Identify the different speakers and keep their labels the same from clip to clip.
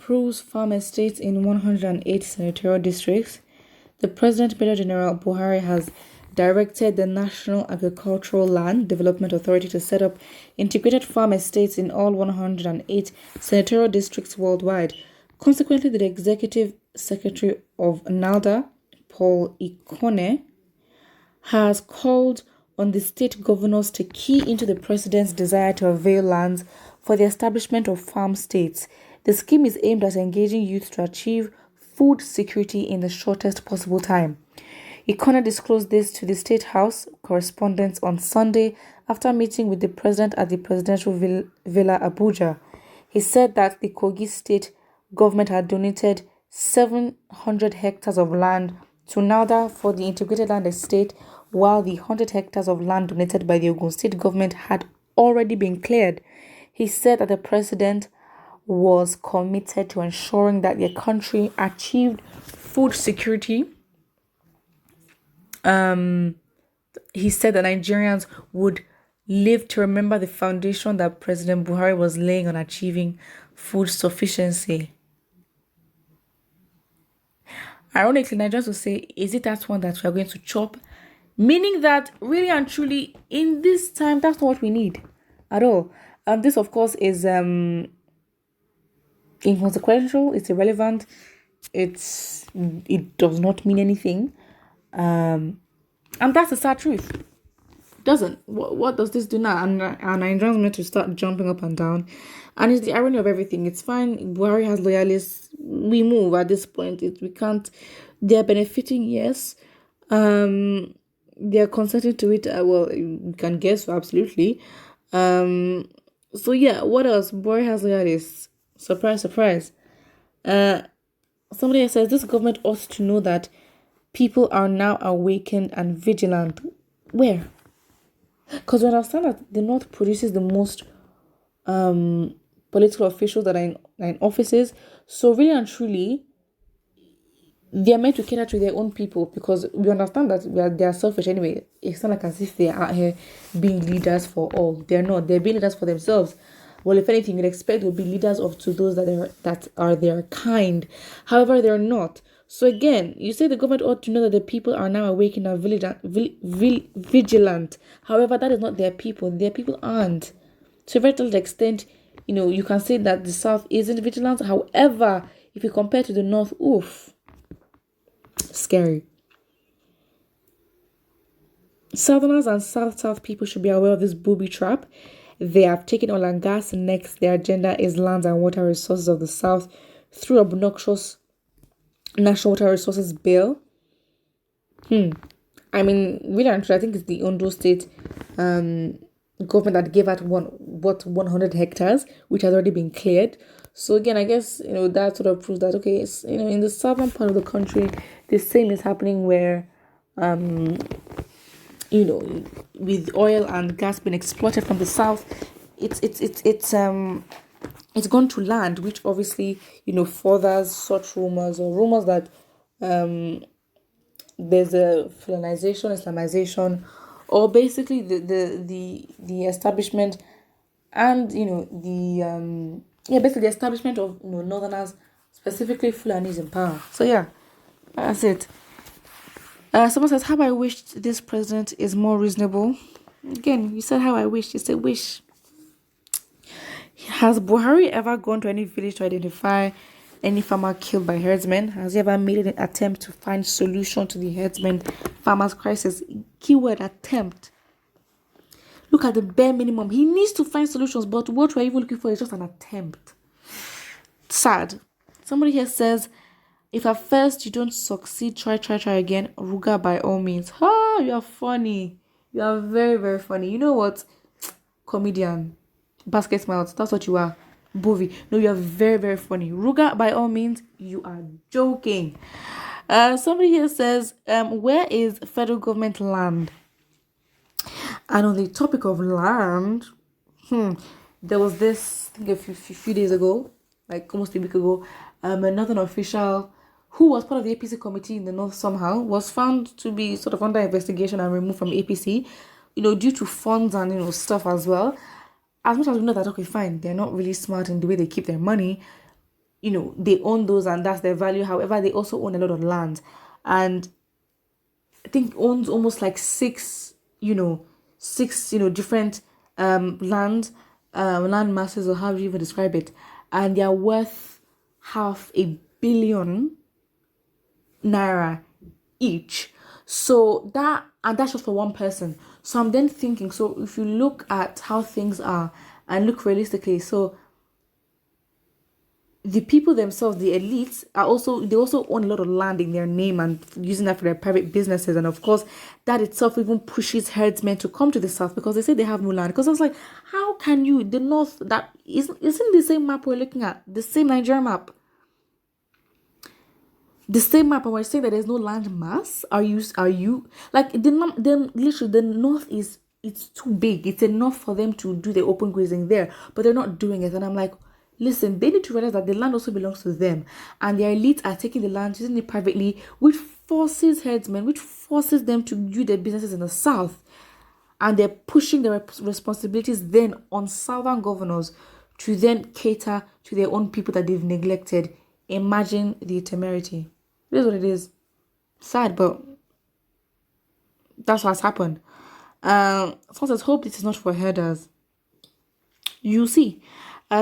Speaker 1: approves farm estates in 108 senatorial districts. The President, Major General Buhari, has directed the National Agricultural Land Development Authority to set up integrated farm estates in all 108 senatorial districts worldwide. Consequently, the Executive Secretary of NALDA, Paul Ikone, has called on the state governors to key into the president's desire to avail lands for the establishment of farm states. The scheme is aimed at engaging youth to achieve food security in the shortest possible time. Ikone disclosed this to the State House correspondents on Sunday after meeting with the president at the presidential villa Abuja. He said that the Kogi state government had donated 700 hectares of land to NALDA for the integrated land estate, while the 100 hectares of land donated by the Ogun state government had already been cleared. He said that the president was committed to ensuring that the country achieved food security. He said that Nigerians would live to remember the foundation that President Buhari was laying on achieving food sufficiency. Ironically, Nigerians will say, is it that one that we are going to chop? Meaning that really and truly, in this time, that's not what we need at all. This, of course, is inconsequential, it's irrelevant, it does not mean anything. And that's the sad truth. It doesn't. What does this do now? And Nigerians meant to start jumping up and down. And it's the irony of everything. It's fine. Buhari has loyalists. We move at this point. We can't. They're benefiting, yes. They're consenting to it. Well, you can guess, absolutely. So yeah, what else? Buhari has loyalists. Surprise, surprise. Somebody says this government ought to know that people are now awakened and vigilant. Where? Because we understand that the North produces the most political officials that are in offices. So really and truly, they are meant to cater to their own people, because we understand that they are selfish anyway. It's not like as if they are out here being leaders for all. They're not. They're being leaders for themselves. Well, if anything, you'd expect they'll be leaders to those that are their kind. However, they're not. So again, you say the government ought to know that the people are now awakened and vigilant. However, that is not their people. Their people aren't. To a very little extent, you can say that the South isn't vigilant. However, if you compare to the North, oof, scary. Southerners and South people should be aware of this booby trap. They have taken oil and gas. Next, their agenda is lands and water resources of the South through obnoxious National Water Resources Bill. I mean, really, I think it's the Ondo State government that gave out 100 hectares, which has already been cleared. So again, I guess that sort of proves that okay, in the southern part of the country, the same is happening where with oil and gas being exploited from the south, it's gone to land, which obviously furthers such rumors that there's a Fulanization, Islamization, or basically the establishment and basically the establishment of Northerners, specifically Fulanis in power. So yeah, that's it. Someone says, how I wish this president is more reasonable. Again, you said how I wish. You said wish. Has Buhari ever gone to any village to identify any farmer killed by herdsmen? Has he ever made an attempt to find solution to the herdsmen farmers crisis? Keyword attempt. Look at the bare minimum. He needs to find solutions, but what we're even looking for is just an attempt. Sad. Somebody here says, if at first you don't succeed, try again. Ruga by all means. You are funny. You are very, very funny. You know what? Comedian. Basket smiles. That's what you are. Bovi. No, you are very, very funny. Ruga by all means. You are joking. Somebody here says, where is federal government land? And on the topic of land, there was this, I think a few days ago, like almost a week ago, a northern official who was part of the APC committee in the north somehow was found to be sort of under investigation and removed from APC, due to funds and stuff as well. As much as we know that, okay, fine, they're not really smart in the way they keep their money, they own those and that's their value. However, they also own a lot of land, and I think owns almost like six different land masses, or how do you even describe it, and they're worth £500 million each. So that's just for one person. So I'm then thinking, so if you look at how things are and look realistically, so the people themselves, the elites, they also own a lot of land in their name and using that for their private businesses. And of course, that itself even pushes herdsmen to come to the south because they say they have no land. Because I was like, how can you, the north, that isn't the same map we're looking at, the same Nigerian map, the same map, and we're saying that there's no land mass? Are you like literally the north is, it's too big. It's enough for them to do the open grazing there, but they're not doing it. And I'm like, listen, they need to realize that the land also belongs to them, and their elites are taking the land, using it privately, which forces herdsmen, which forces them to do their businesses in the south, and they're pushing their responsibilities then on southern governors to then cater to their own people that they've neglected. Imagine the temerity. It is what it is. Sad, but that's what's happened. Someone says, hope this is not for herders. You see.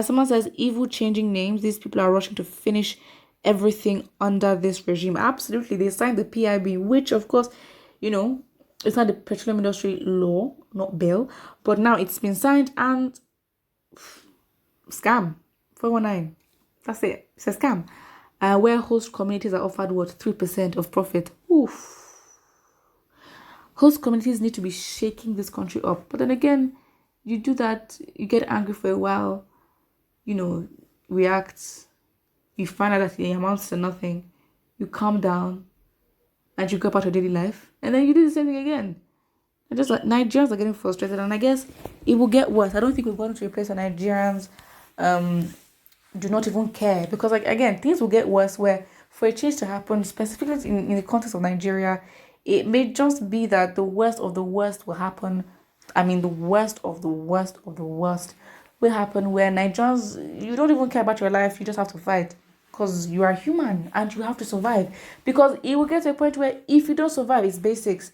Speaker 1: Someone says, evil changing names. These people are rushing to finish everything under this regime. Absolutely. They signed the PIB, which, of course, it's not the petroleum industry law, not bill, but now it's been signed, and scam. 419. That's it. It's a scam. Where host communities are offered, 3% of profit. Oof. Host communities need to be shaking this country up. But then again, you do that, you get angry for a while, react, you find out that it amounts to nothing, you calm down, and you go about your daily life, and then you do the same thing again. And just like Nigerians are getting frustrated, and I guess it will get worse. I don't think we're going to replace Nigerians do not even care, because again, things will get worse, where for a change to happen, specifically in the context of Nigeria, it may just be that the worst of the worst will happen. I mean, the worst of the worst of the worst will happen, where Nigerians, you don't even care about your life, you just have to fight because you are human and you have to survive. Because it will get to a point where if you don't survive, it's basics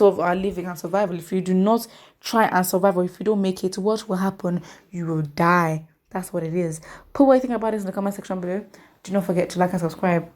Speaker 1: of our living and survival. If you do not try and survive, or if you don't make it, what will happen? You will die. That's what it is. Put what you think about this in the comment section below. Do not forget to like and subscribe.